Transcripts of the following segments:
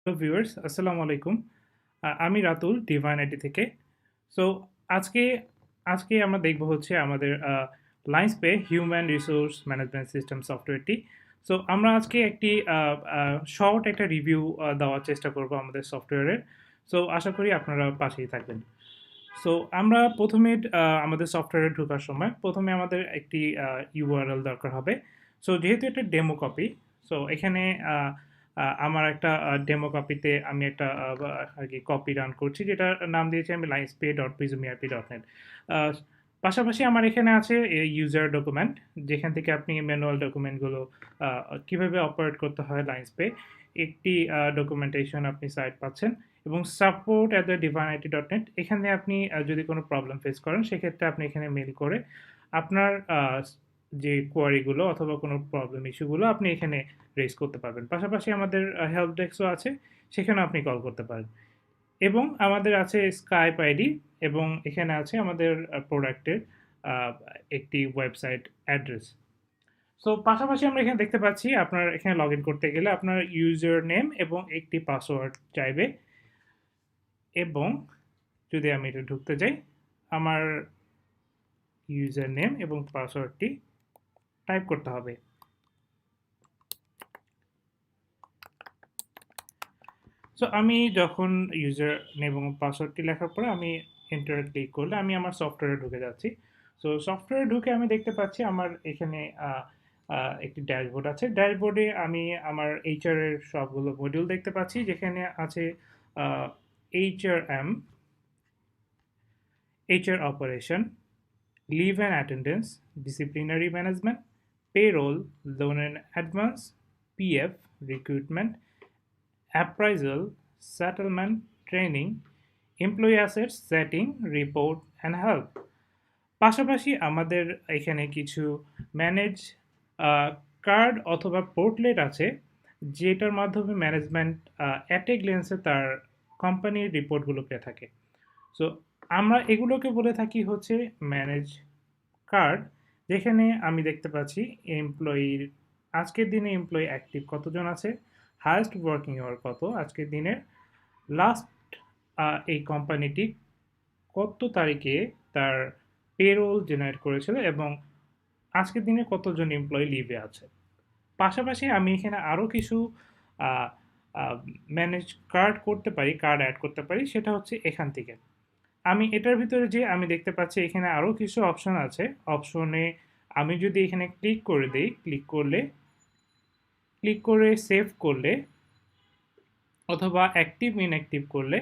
Hello viewers, আসসালামু আলাইকুম। আমি রাতুল ডিভাইন আইটি থেকে। সো আজকে আজকে আমরা দেখব হচ্ছে আমাদের লাইন্সপে হিউম্যান রিসোর্স ম্যানেজমেন্ট সিস্টেম সফটওয়্যারটি। সো আমরা আজকে একটি শর্ট একটা রিভিউ দেওয়ার চেষ্টা করব আমাদের সফটওয়্যারের। সো আশা করি আপনারা পাশেই থাকবেন। সো আমরা প্রথমে আমাদের সফটওয়্যারে ঢোকার সময় প্রথমে আমাদের একটি ইউআরএল দরকার হবে। সো যেহেতু এটা ডেমো কপি, সো এখানে আমার একটা ডেমো কপিতে আমি একটা আর কি কপি রান করছি, যেটার নাম দিয়েছি আমি linespay.prismERP.net। পাশাপাশি আমার এখানে আছে ইউজার ডকুমেন্ট, যেখান থেকে আপনি ম্যানুয়াল ডকুমেন্টগুলো কিভাবে অপারেট করতে হয় লাইন্সপে একটি ডকুমেন্টেশন আপনি সাইট পাচ্ছেন। এবং support@divineIT.net, এখানে আপনি যদি কোনো প্রবলেম ফেস করেন সেক্ষেত্রে আপনি এখানে মেল করে আপনার যে কোয়ারিগুলো অথবা কোনো প্রবলেম ইস্যুগুলো আপনি এখানে রেজ করতে পারবেন। পাশাপাশি আমাদের হেল্প ডেস্কও আছে, সেখানেও আপনি কল করতে পারেন। এবং আমাদের আছে স্কাইপ আইডি, এবং এখানে আছে আমাদের প্রোডাক্টের একটি ওয়েবসাইট অ্যাড্রেস। সো পাশাপাশি আমরা এখানে দেখতে পাচ্ছি আপনার এখানে লগ ইন করতে গেলে আপনার ইউজার নেম এবং একটি পাসওয়ার্ড চাইবে। এবং যদি আমি এটা ঢুকতে যাই, আমার ইউজার নেম এবং পাসওয়ার্ডটি টাইপ করতে হবে। সো আমি যখন ইউজার নেম এবং পাসওয়ার্ডটি লেখার পরে আমি এন্টার ক্লিক করলে আমি আমার সফটওয়্যারে ঢুকে যাচ্ছি। সো সফটওয়্যারে ঢুকে আমি দেখতে পাচ্ছি আমার এখানে একটি ড্যাশবোর্ড আছে। ড্যাশবোর্ডে আমি আমার এইচআর এর সবগুলো মডিউল দেখতে পাচ্ছি, যেখানে আছে HRM, HR operation, leave and attendance, disciplinary management, payroll, loan and advance, PF, recruitment, appraisal, settlement, training, employee assets, setting, report and help। পাশাপাশি আমাদের এখানে কিছু ম্যানেজ কার্ড অথবা পোর্টলেট আছে, যেটার মাধ্যমে ম্যানেজমেন্ট অ্যাট এ গ্লেন্সে তার কোম্পানির রিপোর্টগুলো পেয়ে থাকে। সো আমরা এগুলোকে বলে থাকি হচ্ছে ম্যানেজ কার্ড, যেখানে আমি দেখতে পাচ্ছি এমপ্লয়ির আজকের দিনে এমপ্লয়ি অ্যাক্টিভ কতজন আছে, হায়েস্ট ওয়ার্কিং আওয়ার কত আজকের দিনের, লাস্ট এই কোম্পানিটি কত তারিখে তার পেরোল জেনারেট করেছিল, এবং আজকের দিনে কতজন এমপ্লয়ি লিভে আছে। পাশাপাশি আমি এখানে আরও কিছু ম্যানেজ কার্ড করতে পারি, কার্ড অ্যাড করতে পারি, সেটা হচ্ছে এখান থেকে। আমি এটার ভিতরে যে আমি দেখতে পাচ্ছি এখানে আরও কিছু অপশন আছে। অপশনে আমি যদি এখানে ক্লিক করে দিই, ক্লিক করে সেভ করলে অথবা অ্যাক্টিভ ইনঅ্যাক্টিভ করলে,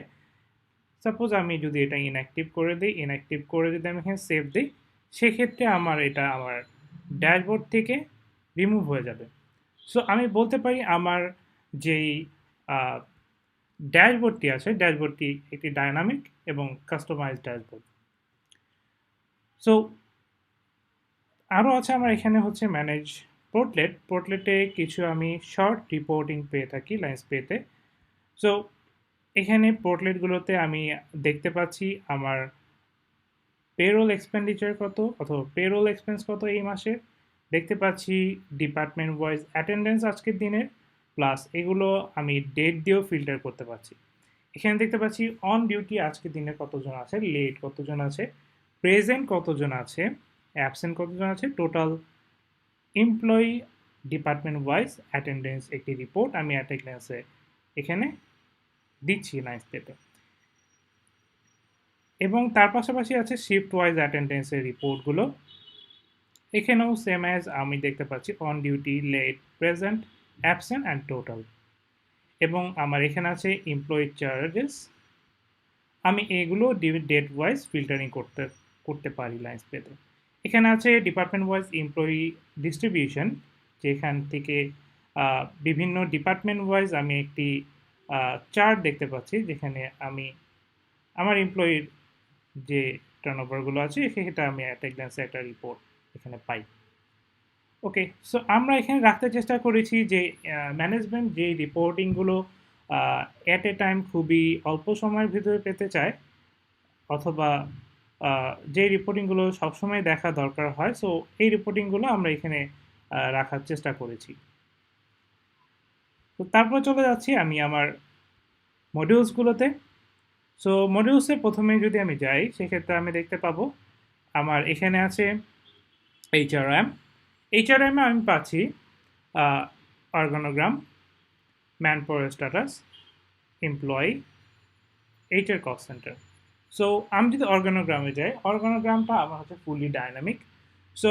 সাপোজ আমি যদি এটা ইনঅ্যাক্টিভ করে দিই, ইনঅ্যাক্টিভ করে যদি আমি এখানে সেভ দিই, সেক্ষেত্রে এটা আমার ড্যাশবোর্ড থেকে রিমুভ হয়ে যাবে। সো আমি বলতে পারি আমার যেই ড্যাশবোর্ডটি আছে, ড্যাশবোর্ডটি একটি ডায়নামিক এবং কাস্টমাইজ ড্যাশবোর্ড। সো আরও আছে আমার এখানে হচ্ছে ম্যানেজ পোর্টলেটে কিছু আমি শর্ট রিপোর্টিং পেয়ে থাকি লাইন্স পেতে। সো এখানে পোর্টলেটগুলোতে আমি দেখতে পাচ্ছি আমার পেরোল এক্সপেন্ডিচার কত অথবা পেরোল এক্সপেন্স কত এই মাসে, দেখতে পাচ্ছি ডিপার্টমেন্ট ওয়াইজ অ্যাটেন্ডেন্স আজকের দিনের, প্লাস এগুলো আমি ডেট দিয়েও ফিল্টার করতে পারছি। এখানে দেখতে পাচ্ছি অন ডিউটি আজকের দিনে কতজন আছে, লেট কতজন আছে, প্রেজেন্ট কতজন আছে, অ্যাবসেন্ট কতজন আছে, total employee department wise attendance একটি রিপোর্ট আমি অ্যাট এ গ্ল্যান্সে এখানে দিচ্ছি নাইস পেতে। এবং তার পাশাপাশি আছে শিফট ওয়াইজ অ্যাটেন্ডেন্সের রিপোর্টগুলো। এখানেও সেম অ্যাজ আমি দেখতে পাচ্ছি on duty, late, present, absent and total. এবং আমার এখানে আছে এমপ্লয়ি চার্জেস, আমি এগুলো ডেট ওয়াইজ ফিল্টারিং করতে পারি লাইন্স পেতে। এখানে আছে ডিপার্টমেন্ট ওয়াইজ এমপ্লয়ি ডিস্ট্রিবিউশন, যেখান থেকে বিভিন্ন ডিপার্টমেন্ট ওয়াইজ আমি একটি চার্ট দেখতে পাচ্ছি, যেখানে আমি আমার এমপ্লয়ির যে টার্নওভারগুলো আছে সেটা আমি অ্যাট এ গ্ল্যান্সে একটা রিপোর্ট এখানে পাই। ওকে, সো আমরা এখানে রাখতে চেষ্টা করেছি যে ম্যানেজমেন্ট যে রিপোর্টিংগুলো অ্যাট এ টাইম খুবই অল্প সময়ের ভিতরে পেতে চায়, অথবা যে রিপোর্টিংগুলো সবসময় দেখা দরকার হয়, সো এই রিপোর্টিংগুলো আমরা এখানে রাখার চেষ্টা করেছি। তো তারপর চলে যাচ্ছি আমি আমার মডিউলসগুলোতে। সো মডিউলসে প্রথমে যদি আমি যাই সেক্ষেত্রে আমি দেখতে পাবো আমার এখানে আছে এইচআরএম। এইচআরএমে আমি পাচ্ছি organogram, man power status, employee, HR cost centre. So আমি যদি অর্গানোগ্রামে যাই, অর্গানোগ্রামটা আমার হচ্ছে ফুলি ডাইনামিক। সো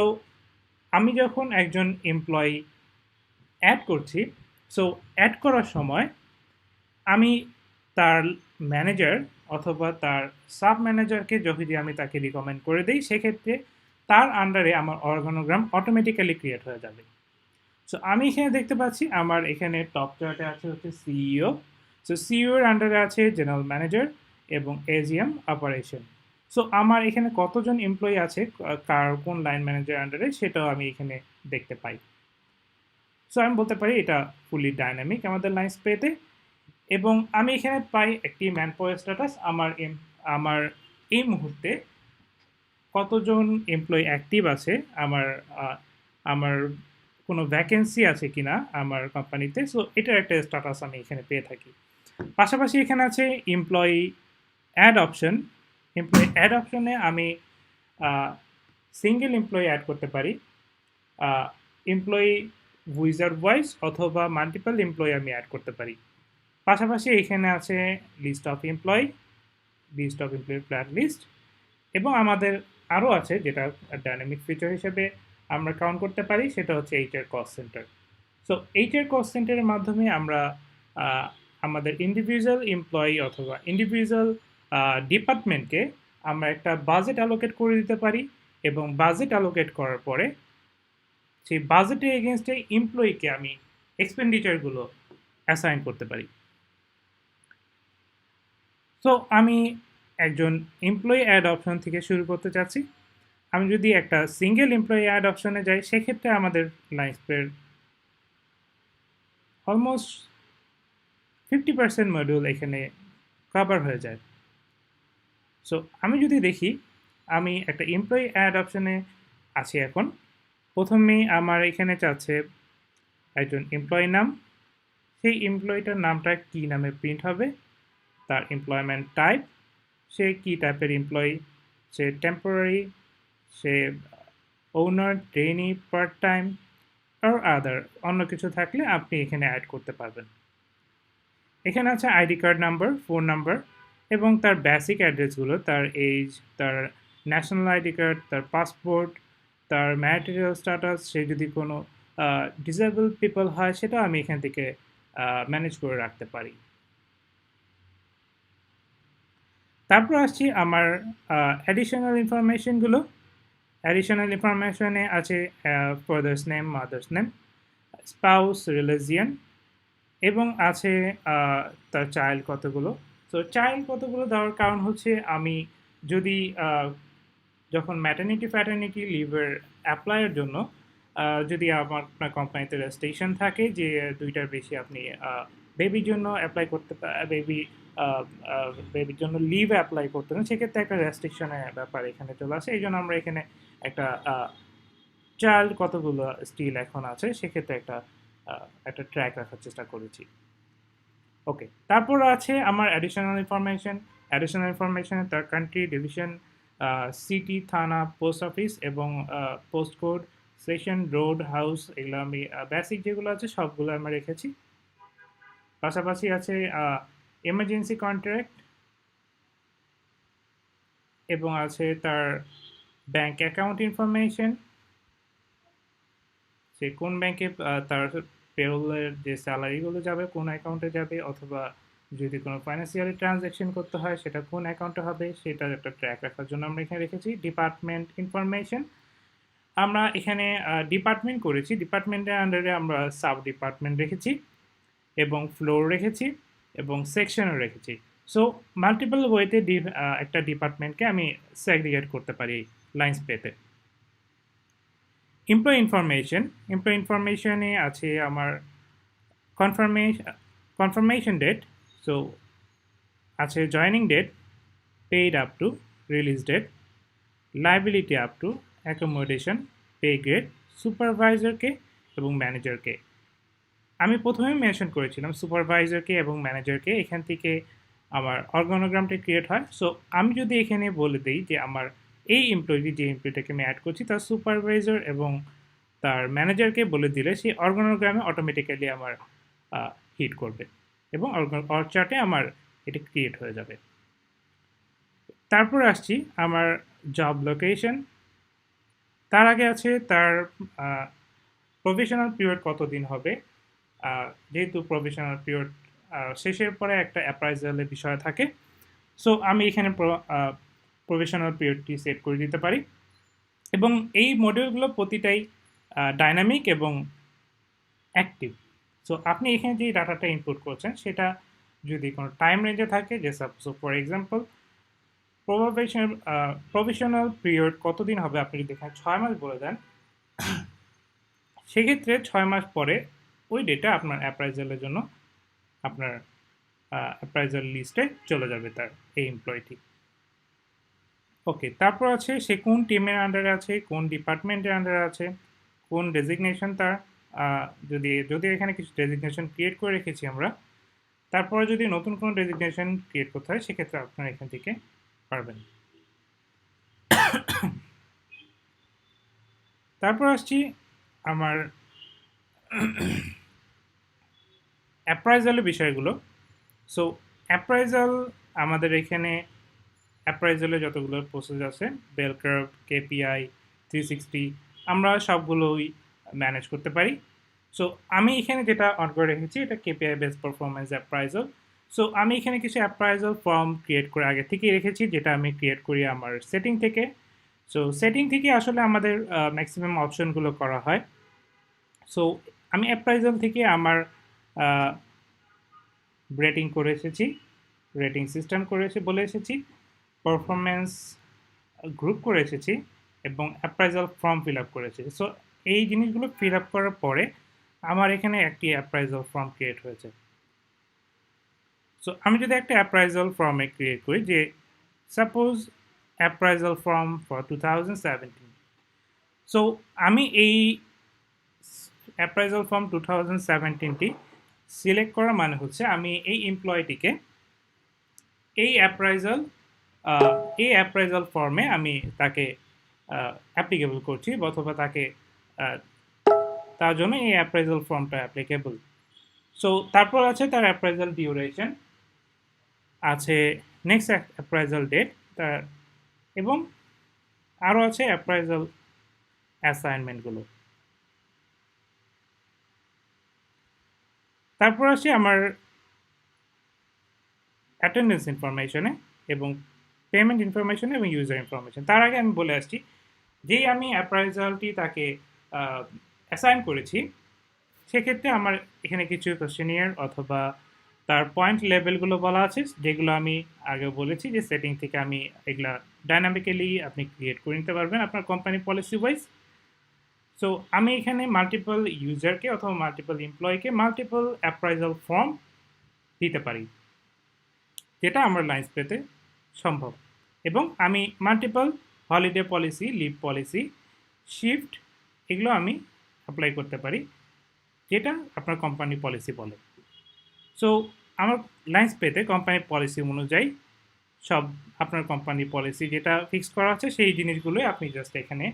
আমি যখন একজন এমপ্লয়ি অ্যাড করছি, সো অ্যাড করার সময় আমি তার ম্যানেজার অথবা তার সাব ম্যানেজারকে যদি আমি তাকে রিকমেন্ড করে দিই, সেক্ষেত্রে তার আন্ডারে আমার অর্গানোগ্রাম অটোমেটিক্যালি ক্রিয়েট হয়ে যাবে। সো আমি এখানে দেখতে পাচ্ছি আমার এখানে টপ চার্টে আছে হচ্ছে সিইও। সো সিইও এর আন্ডারে আছে জেনারেল ম্যানেজার এবং এজিএম অপারেশন। সো আমার এখানে কতজন এমপ্লয়ি আছে কার কোন লাইন ম্যানেজার আন্ডারে, সেটাও আমি এখানে দেখতে পাই। সো আমি বলতে পারি এটা ফুলি ডাইনামিক আমাদের লাইন্স পেতে। এবং আমি এখানে পাই একটি ম্যান পাওয়ার স্ট্যাটাস, আমার এই মুহূর্তে কতজন এমপ্লয়ি অ্যাক্টিভ আছে, আমার আমার কোনো ভ্যাকেন্সি আছে কিনা আমার কোম্পানিতে। সো এটার একটা স্ট্যাটাস আমি এখানে পেয়ে থাকি। পাশাপাশি এখানে আছে employee add option. Employee add অপশনে আমি সিঙ্গেল এমপ্লয়ি অ্যাড করতে পারি, এমপ্লয়ি উইজার্ড ভয়েস অথবা মাল্টিপল এমপ্লয়ি আমি অ্যাড করতে পারি। পাশাপাশি এখানে আছে list of employee flat list, এবং আমাদের আরও আছে যেটা ডাইনামিক ফিচার হিসেবে আমরা কাউন্ট করতে পারি, সেটা হচ্ছে HR cost centre. So HR cost সেন্টারের মাধ্যমে আমরা আমাদের ইন্ডিভিজুয়াল এমপ্লয়ি অথবা ইন্ডিভিজুয়াল ডিপার্টমেন্টকে আমরা একটা বাজেট অ্যালোকেট করে দিতে পারি, এবং বাজেট অ্যালোকেট করার পরে সেই বাজেটের এগেনস্টে এমপ্লয়িকে আমি এক্সপেন্ডিচারগুলো অ্যাসাইন করতে পারি। সো আমি একজন এমপ্লয়ি অ্যাড অপশন থেকে শুরু করতে চাচ্ছি। আমি যদি একটা সিঙ্গেল এমপ্লয়ি অ্যাড অপশনে যাই, সেক্ষেত্রে আমাদের লাইন্সপের অলমোস্ট 50% মডিউল এখানে কভার হয়ে যায়। সো আমি যদি দেখি, আমি একটা এমপ্লয়ি অ্যাড অপশনে আছি এখন। প্রথমেই আমার এখানে চাচ্ছে একজন এমপ্লয়ি নাম, সেই এমপ্লয়িটার নামটা কী নামে প্রিন্ট হবে, তার এমপ্লয়মেন্ট টাইপ, সে কী টাইপের এমপ্লয়ি, সে টেম্পোরারি, সে ওনার, ট্রেনি, পার্ট টাইম আর আদার অন্য কিছু থাকলে আপনি এখানে অ্যাড করতে পারবেন। এখানে আছে ID card number, phone number এবং তার বেসিক অ্যাড্রেসগুলো, তার এজ, তার ন্যাশনাল আইডি কার্ড, তার পাসপোর্ট, তার ম্যারিটাল স্ট্যাটাস, সে যদি কোনো ডিসেবল পিপল হয় সেটাও আমি এখান থেকে ম্যানেজ করে রাখতে পারি। তারপর আসছি আমার অ্যাডিশনাল ইনফরমেশনগুলো। অ্যাডিশনাল ইনফরমেশনে আছে father's name, mother's name, spouse, religion, এবং আছে তার চাইল্ড কতগুলো। তো চাইল্ড কতগুলো দেওয়ার কারণ হচ্ছে আমি যদি যখন ম্যাটারনিটি ফ্যাটারনিটি লিভের অ্যাপ্লাইয়ের জন্য যদি আপনার কোম্পানিতে রেজিস্ট্রেশন থাকে যে দুইটার বেশি আপনি বেবির জন্য অ্যাপ্লাই করতে বেবির জন্য লিভ অ্যাপ্লাই করতে পারেন, সেক্ষেত্রে একটা রেজিস্ট্রেশনের ব্যাপার এখানে চলে আসে। এই জন্য আমরা এখানে একটা চাইল্ড কতগুলো স্টিল এখন আছে সেক্ষেত্রে একটা ট্র্যাক রাখার চেষ্টা করেছি। ওকে, তারপর আছে আমার অ্যাডিশনাল ইনফরমেশনে তার কান্ট্রি, ডিভিশন, সিটি, থানা, পোস্ট অফিস এবং post code, session, road, house, এগুলো আমি বেসিক যেগুলো আছে সবগুলো আমরা রেখেছি। পাশাপাশি আছে এমার্জেন্সি কন্ট্রাক্ট এবং আছে তার ব্যাংক অ্যাকাউন্ট ইনফরমেশন, সে কোন ব্যাংকে তার পেরোলের যে স্যালারিগুলো যাবে কোন অ্যাকাউন্টে যাবে, অথবা যদি কোনো ফাইন্যান্সিয়ালি ট্রানজ্যাকশন করতে হয় সেটা কোন অ্যাকাউন্টে হবে, সেটার একটা ট্র্যাক রাখার জন্য আমরা এখানে রেখেছি। ডিপার্টমেন্ট ইনফরমেশন, আমরা এখানে ডিপার্টমেন্ট করেছি, ডিপার্টমেন্টের আন্ডারে আমরা সাব ডিপার্টমেন্ট রেখেছি এবং ফ্লোর রেখেছি এবং সেকশনও রেখেছি। সো মাল্টিপল ওয়েতে একটা ডিপার্টমেন্টকে আমি সেগ্রিগেট করতে পারি লাইন্স পেতে। এমপ্লয়ি ইনফরমেশনে আছে আমার কনফার্মেশন ডেট, সো আছে joining date, paid up to, release date, liability up to, accommodation, pay grade, সুপারভাইজারকে এবং ম্যানেজারকে। আমি প্রথমেই মেনশন করেছিলাম সুপারভাইজারকে এবং ম্যানেজারকে এখান থেকে আমার অর্গানোগ্রামটা ক্রিয়েট হয়। সো আমি যদি এখানে বলে দিই যে আমার এই এমপ্লয়ি যে এমপ্লয়িটাকে আমি অ্যাড করছি তার সুপারভাইজার এবং তার ম্যানেজারকে বলে দিলে সেই অর্গানোগ্রামে অটোমেটিক্যালি আমার হিট করবে এবং অর্গ চার্টে আমার এটা ক্রিয়েট হয়ে যাবে। তারপর আসছি আমার জব লোকেশন। তার আগে আছে তার প্রফেশনাল পিরিয়ড কতদিন হবে। যেহেতু প্রফেশনাল পিরিয়ড শেষের পরে একটা অ্যাপ্রাইজালের বিষয় থাকে, সো আমি এখানে প্রফেশনাল পিরিয়ডটি সেট করে দিতে পারি এবং এই মডিউলগুলো প্রতিটাই ডাইনামিক এবং অ্যাক্টিভ। সো আপনি এখানে যে ডাটাটা ইনপুট করছেন সেটা যদি কোনো টাইম রেঞ্জে থাকে, যে suppose for example professional period কতদিন হবে, আপনি যদি এখানে 6 মাস বলে দেন, সেক্ষেত্রে 6 মাস পরে ওই ডেটা আপনার অ্যাপ্রাইজালের জন্য আপনার অ্যাপ্রাইজাল লিস্টে চলে যাবে তার এই এমপ্লয়িটি। ওকে, তারপর আছে সে কোন টিমের আন্ডারে আছে, কোন ডিপার্টমেন্টের আন্ডারে আছে, কোন ডেজিগনেশন তার। যদি যদি এখানে কিছু ডেজিগনেশন ক্রিয়েট করে রেখেছি আমরা, তারপরে যদি নতুন কোনো ডেজিগনেশন ক্রিয়েট করতে হয় সেক্ষেত্রে আপনারা এখান থেকে পারবেন। তারপর আসছি আমার অ্যাপ্রাইজালের বিষয়গুলো। সো অ্যাপ্রাইজাল আমাদের এখানে অ্যাপ্রাইজালে যতগুলো প্রসেস আছে, বেল কার্ভ, কেপিআই, 360, আমরা সবগুলোই ম্যানেজ করতে পারি। সো আমি এখানে যেটা অন করে রেখেছি এটা KPI base performance appraisal. So আমি এখানে কিছু অ্যাপ্রাইজাল ফর্ম ক্রিয়েট করে আগে থেকেই রেখেছি, যেটা আমি ক্রিয়েট করি আমার সেটিং থেকে। সো সেটিং থেকে আসলে আমাদের ম্যাক্সিমাম অপশনগুলো করা হয়। সো আমি অ্যাপ্রাইজাল থেকে আমার রেটিং করে এসেছি, রেটিং সিস্টেম করে বলে এসেছি, পারফরমেন্স গ্রুপ করে এসেছি এবং অ্যাপ্রাইজাল ফর্ম ফিল আপ করেছি। সো এই জিনিসগুলো ফিল আপ করার পরে আমার এখানে একটি অ্যাপ্রাইজাল ফর্ম ক্রিয়েট হয়েছে। সো আমি যদি একটা অ্যাপ্রাইজাল ফর্মে ক্রিয়েট করি, যে suppose appraisal form for 2017, so আমি এই অ্যাপ্রাইজাল ফর্ম 2017টি সিলেক্ট করা মানে হচ্ছে আমি এই এমপ্লয়িটিকে এই অ্যাপ্রাইজাল ফর্মে আমি তাকে অ্যাপ্লিকেবল করছি, অথবা তাকে তার জন্য এই অ্যাপ্রাইজাল ফর্মটা অ্যাপ্লিকেবল। সো তারপর আছে তার অ্যাপ্রাইজাল ডিউরেশন, আছে নেক্সট অ্যাপ্রাইজাল ডেট তার, এবং আরও আছে অ্যাপ্রাইজাল অ্যাসাইনমেন্টগুলো। তারপর আসি আমার অ্যাটেন্ডেন্স ইনফরমেশনে এবং পেমেন্ট ইনফরমেশন এবং ইউজার ইনফরমেশন। তার আগে আমি বলে আসছি, যেই আমি অ্যাপ্রাইজালটি তাকে অ্যাসাইন করেছি সেক্ষেত্রে আমার এখানে কিছু কোশ্চেনিয়ার অথবা তার পয়েন্ট লেভেলগুলো বলা আছে, যেগুলো আমি আগে বলেছি যে সেটিং থেকে আমি এগুলা ডাইনামিক্যালি আপনি ক্রিয়েট করে নিতে পারবেন আপনার কোম্পানি পলিসি ওয়াইজ। সো আমি এখানে মাল্টিপল ইউজারকে অথবা মাল্টিপল এমপ্লয়িকে মাল্টিপল অ্যাপ্রাইজাল ফর্ম দিতে পারি, যেটা আমার লাইন্স পেতে সম্ভব। এবং আমি multiple holiday policy, leave policy, shift, এগুলো আমি অ্যাপ্লাই করতে পারি, যেটা আপনার কোম্পানি পলিসি বলে। সো আমার লাইন্স পেতে কোম্পানির পলিসি অনুযায়ী সব আপনার কোম্পানি পলিসি যেটা ফিক্স করা আছে সেই জিনিসগুলোই আপনি জাস্ট এখানে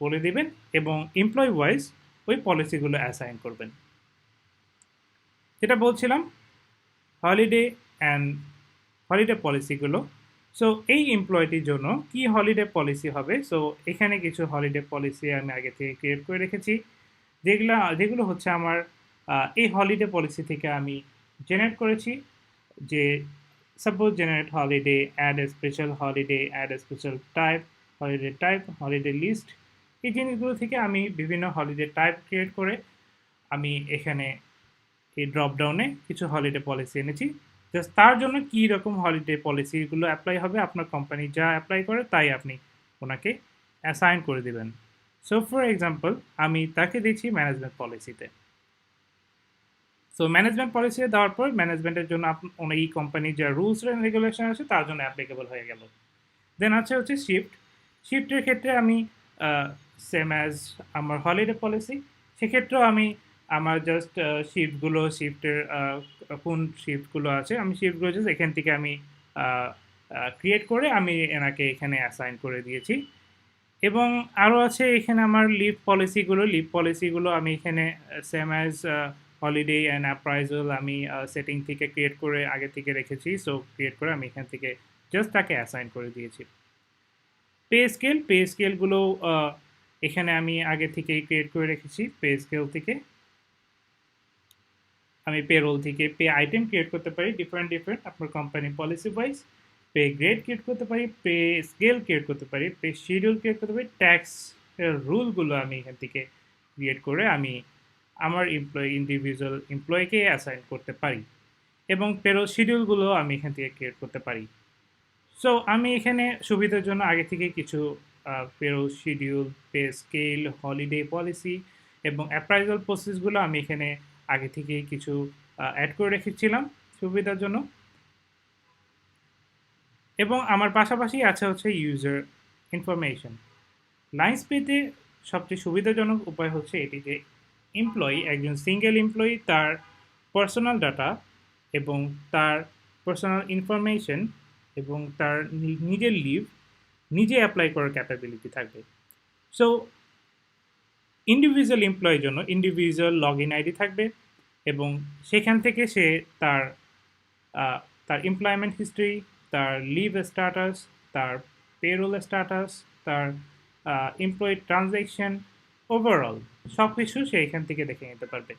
বলে দিবেন এবং এমপ্লয়ি ওয়াইজ ওই পলিসিগুলো অ্যাসাইন করবেন। যেটা বলছিলাম হলিডে পলিসিগুলো। সো এই এমপ্লয়িটির জন্য কি হলিডে পলিসি হবে, সো এখানে কিছু হলিডে পলিসি আমি আগে থেকে ক্রিয়েট করে রেখেছি, যেগুলো হচ্ছে আমার এই হলিডে পলিসি থেকে আমি জেনারেট করেছি। যে suppose generate holiday, add a special holiday, add a special type, holiday list, এই জিনিসগুলো থেকে আমি বিভিন্ন হলিডে টাইপ ক্রিয়েট করে আমি এখানে এই ড্রপডাউনে কিছু হলিডে পলিসি এনেছি। জাস্ট তার জন্য কী রকম হলিডে পলিসিগুলো অ্যাপ্লাই হবে, আপনার কোম্পানি যা অ্যাপ্লাই করে তাই আপনি ওনাকে অ্যাসাইন করে দেবেন। সো ফর এক্সাম্পল আমি তাকে দিচ্ছি ম্যানেজমেন্ট পলিসিতে। সো ম্যানেজমেন্ট পলিসি দেওয়ার পর ম্যানেজমেন্টের জন্য এই কোম্পানির যা রুলস অ্যান্ড রেগুলেশন আছে তার জন্য অ্যাপ্লিকেবল হয়ে গেল। দেন আছে হচ্ছে শিফটের ক্ষেত্রে আমি সেম অ্যাজ আমার হলিডে পলিসি, সেক্ষেত্রেও আমি আমার জাস্ট শিফটের কোন শিফটগুলো আছে আমি শিফটগুলো জাস্ট এখান থেকে আমি ক্রিয়েট করে আমি এনাকে এখানে অ্যাসাইন করে দিয়েছি। এবং আরও আছে এখানে আমার লিভ পলিসিগুলো আমি এখানে same as holiday and appraisal আমি সেটিং থেকে ক্রিয়েট করে আগে থেকে রেখেছি। সো ক্রিয়েট করে আমি এখান থেকে জাস্ট তাকে অ্যাসাইন করে দিয়েছি। পে স্কেলগুলো এখানে আমি আগে থেকেই ক্রিয়েট করে রেখেছি। পে স্কেল থেকে আমি পেরোল থেকে পে আইটেম ক্রিয়েট করতে পারি ডিফারেন্ট আপনার company policy wise. Pay grade create করতে পারি, পে স্কেল ক্রিয়েট করতে পারি, পে শিডিউল ক্রিয়েট করতে পারি, ট্যাক্স রুলগুলো আমি এখান থেকে ক্রিয়েট করে আমি আমার ইন্ডিভিজুয়াল এমপ্লয়িকে অ্যাসাইন করতে পারি এবং পেরোল শিডিউলগুলো আমি এখান থেকে ক্রিয়েট করতে পারি। সো আমি এখানে সুবিধার জন্য আগে থেকে কিছু payroll schedule, pay scale, holiday policy এবং অ্যাপ্রাইজাল প্রসেসগুলো আমি এখানে আগে থেকেই কিছু অ্যাড করে রেখেছিলাম সুবিধার জন্য। এবং আমার পাশাপাশি আছে হচ্ছে ইউজার ইনফরমেশন। লাইনস্পেতে সবচেয়ে সুবিধাজনক উপায় হচ্ছে এটি যে একজন সিঙ্গেল এমপ্লয়ি তার পার্সোনাল ডাটা এবং তার পার্সোনাল ইনফরমেশন এবং তার নিজের লিভ নিজে অ্যাপ্লাই করার ক্যাপাবিলিটি থাকবে। সো ইন্ডিভিজুয়াল এমপ্লয়ের জন্য ইন্ডিভিজুয়াল লগ ইন আইডি থাকবে এবং সেখান থেকে সে তার তার এমপ্লয়মেন্ট হিস্ট্রি, তার লিভ স্ট্যাটাস, তার পেরোল স্ট্যাটাস, তার এমপ্লয়ি ট্রানজ্যাকশন, ওভারঅল সব কিছু সে এখান থেকে দেখে নিতে পারবে।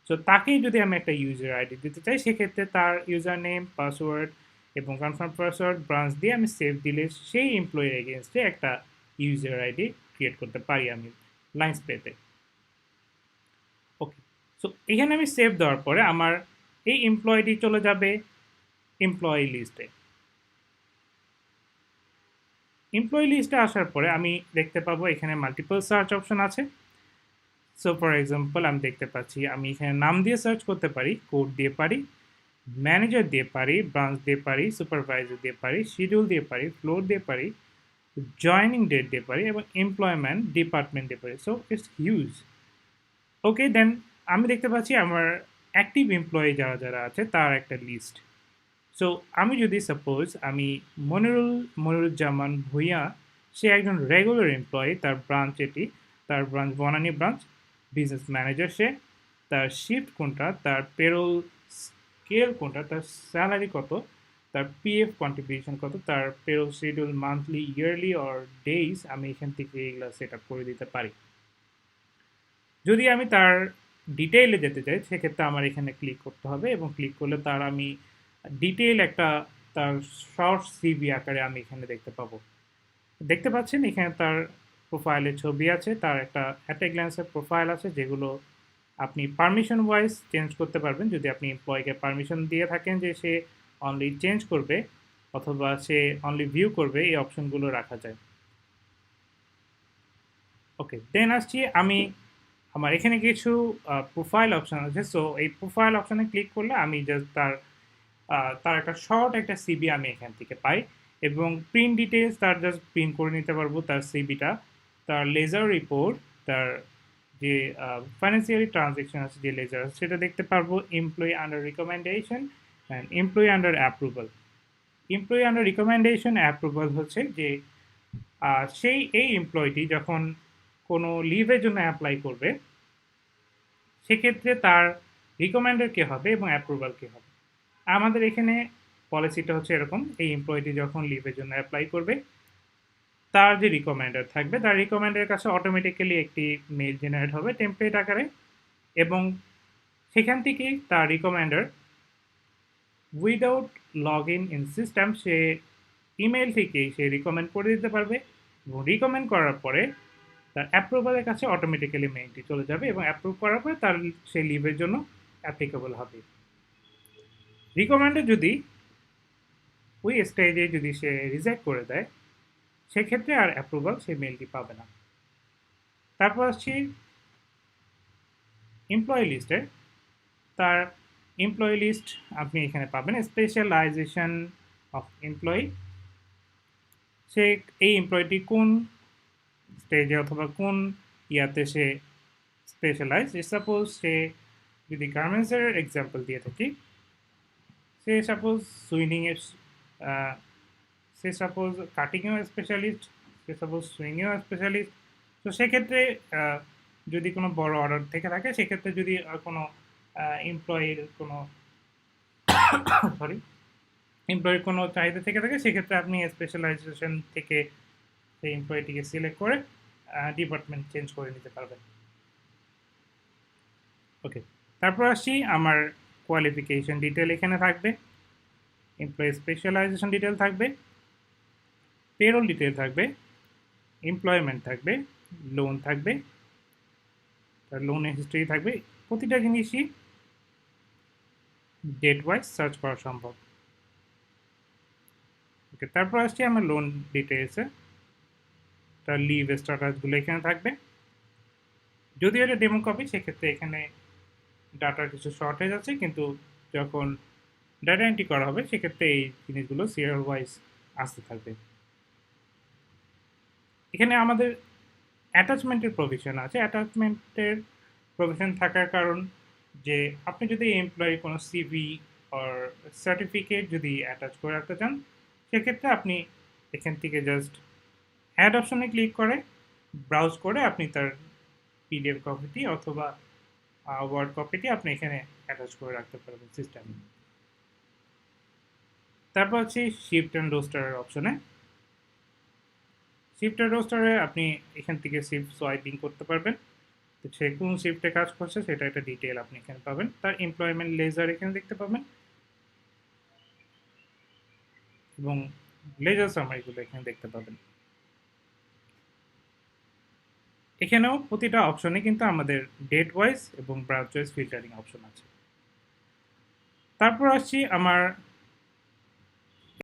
সো তাকেই যদি আমি একটা ইউজার আইডি দিতে চাই সেক্ষেত্রে তার ইউজার নেম, পাসওয়ার্ড এবং কনফার্ম পাসওয়ার্ড ব্রাঞ্চ দিয়ে আমি সেভ দিলে সেই এমপ্লয়ির এগেনস্টে একটা ইউজার আইডি ক্রিয়েট করতে পারি আমি লাইনস্পেতে। ওকে, সো এখানে আমি সেভ দেওয়ার পরে আমার এই এমপ্লয়িটি চলে যাবে এমপ্লয়ি লিস্টে। এমপ্লয়ি লিস্টে আসার পরে আমি দেখতে পাবো এখানে মাল্টিপল সার্চ অপশন আছে। সো ফর এক্সাম্পল আমি দেখতে পাচ্ছি আমি এখানে নাম দিয়ে সার্চ করতে পারি, কোড দিয়ে পারি, ম্যানেজার দিয়ে পারি, ব্রাঞ্চ দিয়ে পারি, সুপারভাইজার দিয়ে পারি, শিডিউল দিয়ে পারি, ফ্লোর দিয়ে পারি, জয়নিং ডেট দিয়ে পারি এবং এমপ্লয়মেন্ট ডিপার্টমেন্ট দিয়ে পারি। So it's huge. Okay, then আমি দেখতে পাচ্ছি আমার অ্যাক্টিভ এমপ্লয়ি যারা যারা আছে তার একটা লিস্ট। সো আমি যদি সাপোজ আমি মনিরুজ্জামান ভূঁইয়া, সে একজন রেগুলার এমপ্লয়ি, তার ব্রাঞ্চ এটি, তার branch Banani branch, business manager সে, তার শিফট কোনটা, তার পেরোল স্কেল কোনটা, তার স্যালারি কত, তার পিএফ কন্ট্রিবিউশন কত, তার payroll schedule monthly, yearly or days, আমি এখান থেকে এগুলো সেট আপ করে দিতে পারি। যদি আমি তার ডিটেইলে যেতে চাই সেক্ষেত্রে আমার এখানে ক্লিক করতে হবে এবং ক্লিক করলে তার আমি ডিটেইল একটা তার শর্ট সিভি আকারে আমি এখানে দেখতে পাবো। দেখতে পাচ্ছেন এখানে তার প্রোফাইলের ছবি আছে, তার একটা অ্যাট এ গ্ল্যান্সের প্রোফাইল আছে যেগুলো আপনি পারমিশন ওয়াইজ চেঞ্জ করতে পারবেন যদি আপনি এমপ্লয়িকে পারমিশন দিয়ে থাকেন যে সে অনলি চেঞ্জ করবে অথবা সে অনলি ভিউ করবে, এই অপশনগুলো রাখা যায়। ওকে, দেন আসছি আমি আমার এখানে কিছু প্রোফাইল অপশন আছে। সো এই প্রোফাইল অপশনে ক্লিক করলে আমি জাস্ট তার একটা শর্ট একটা সিবি আমি এখান থেকে পাই এবং প্রিন্ট ডিটেলস তার জাস্ট প্রিন্ট করে নিতে পারবো তার সিবিটা, তার লেজার রিপোর্ট, তার যে ফাইন্যান্সিয়ালি ট্রানজ্যাকশন আছে যে লেজার আছে সেটা দেখতে পারবো, employee under recommendation and employee under approval. Employee under recommendation approval হচ্ছে যে এই এমপ্লয়িটি যখন কোনো লিভের জন্য অ্যাপ্লাই করবে সেক্ষেত্রে তার রিকমেন্ডার কে হবে এবং অ্যাপ্রুভাল কে হবে। আমাদের এখানে পলিসিটা হচ্ছে এরকম, এই এমপ্লয়িটি যখন লিভের জন্য অ্যাপ্লাই করবে তার যে রিকমেন্ডার থাকবে তার রিকমেন্ডারের কাছে অটোমেটিক্যালি একটি মেল জেনারেট হবে টেমপ্লেট আকারে এবং সেখান থেকেই তার recommender without log in system সে ইমেল থেকেই সে রিকমেন্ড করে দিতে পারবে এবং রিকমেন্ড করার পরে তার অ্যাপ্রুভালের কাছে অটোমেটিক্যালি মেইলটি চলে যাবে এবং অ্যাপ্রুভ করার পরে তার সে লিভের জন্য অ্যাপ্লিকেবল হবে। রিকমেন্ডে যদি ওই স্টেজে যদি সে রিজেক্ট করে দেয় সেক্ষেত্রে আর অ্যাপ্রুভাল সেই মেলটি পাবে না। তারপর আসছি এমপ্লয়ি লিস্টে। তার এমপ্লয়ি লিস্ট আপনি এখানে পাবেন স্পেশালাইজেশন অফ এমপ্লয়ি, সে এই এমপ্লয়িটি কোন স্টেজে অথবা কোন ইয়াতে সে স্পেশালাইজ। সাপোজ সে যদি গার্মেন্টসের এক্সাম্পল দিয়ে থাকি, সে সাপোজ সুইনিংয়ের, সে সাপোজ কাটিংয়েও স্পেশালিস্ট, সে সাপোজ সুইংয়েও স্পেশালিস্ট। তো সেক্ষেত্রে যদি কোনো বড় অর্ডার থেকে থাকে, সেক্ষেত্রে যদি কোনো এমপ্লয়ির কোনো সরি এমপ্লয়ির কোনো চাহিদা থেকে থাকে, সেক্ষেত্রে আপনি স্পেশালাইজেশন থেকে সেই এমপ্লয়িটিকে সিলেক্ট করে ডিপার্টমেন্ট চেঞ্জ করে নিতে পারবেন। ওকে, তারপর আসছি আমার কোয়ালিফিকেশন ডিটেল এখানে থাকবে, এমপ্লয়ি স্পেশালাইজেশন ডিটেল থাকবে, পেরোল ডিটেল থাকবে, এমপ্লয়মেন্ট থাকবে, লোন থাকবে, তার লোনের হিস্ট্রি থাকবে। প্রতিটা জিনিসই ডেট ওয়াইজ সার্চ করা সম্ভব। ওকে, তারপর আসছি আমার লোন ডিটেলসে, তার লিভ স্ট্যাটাসগুলো এখানে থাকবে। যদিও এটা ডেমো কপি, সেক্ষেত্রে এখানে ডাটার কিছু শর্টেজ আছে, কিন্তু যখন ডাটা এন্ট্রি করা হবে সেক্ষেত্রে এই জিনিসগুলো সিরিয়াল ওয়াইজ আসতে থাকবে। এখানে আমাদের অ্যাটাচমেন্টের প্রভিশন আছে। অ্যাটাচমেন্টের প্রভিশন থাকার কারণ যে আপনি যদি এমপ্লয়ি কোনো সিভি আর সার্টিফিকেট যদি অ্যাটাচ করে রাখতে চান, সেক্ষেত্রে আপনি এখান থেকে জাস্ট অ্যাড অপশনে ক্লিক করে ব্রাউজ করে আপনি তার পিডিএফ কপিটি অথবা ওয়ার্ড কপিটি আপনি এখানে অ্যাটাচ করে রাখতে পারবেন সিস্টেমে। তারপর হচ্ছে শিফট অ্যান্ড রোস্টারের অপশনে। শিফট অ্যান্ড রোস্টারে আপনি এখান থেকে শিফট সোয়াইপিং করতে পারবেন, তো সে কোন শিফটে কাজ করছে সেটা একটা ডিটেল আপনি এখানে পাবেন। তার এমপ্লয়মেন্ট লেজার এখানে দেখতে পাবেন এবং লেজার সামারিগুলো এখানে দেখতে পাবেন। এখানেও প্রতিটা অপশনে কিন্তু আমাদের ডেট ওয়াইজ এবং ব্রাউজ ওয়াইজ ফিল্টারিং অপশন আছে। তারপর আসছি আমার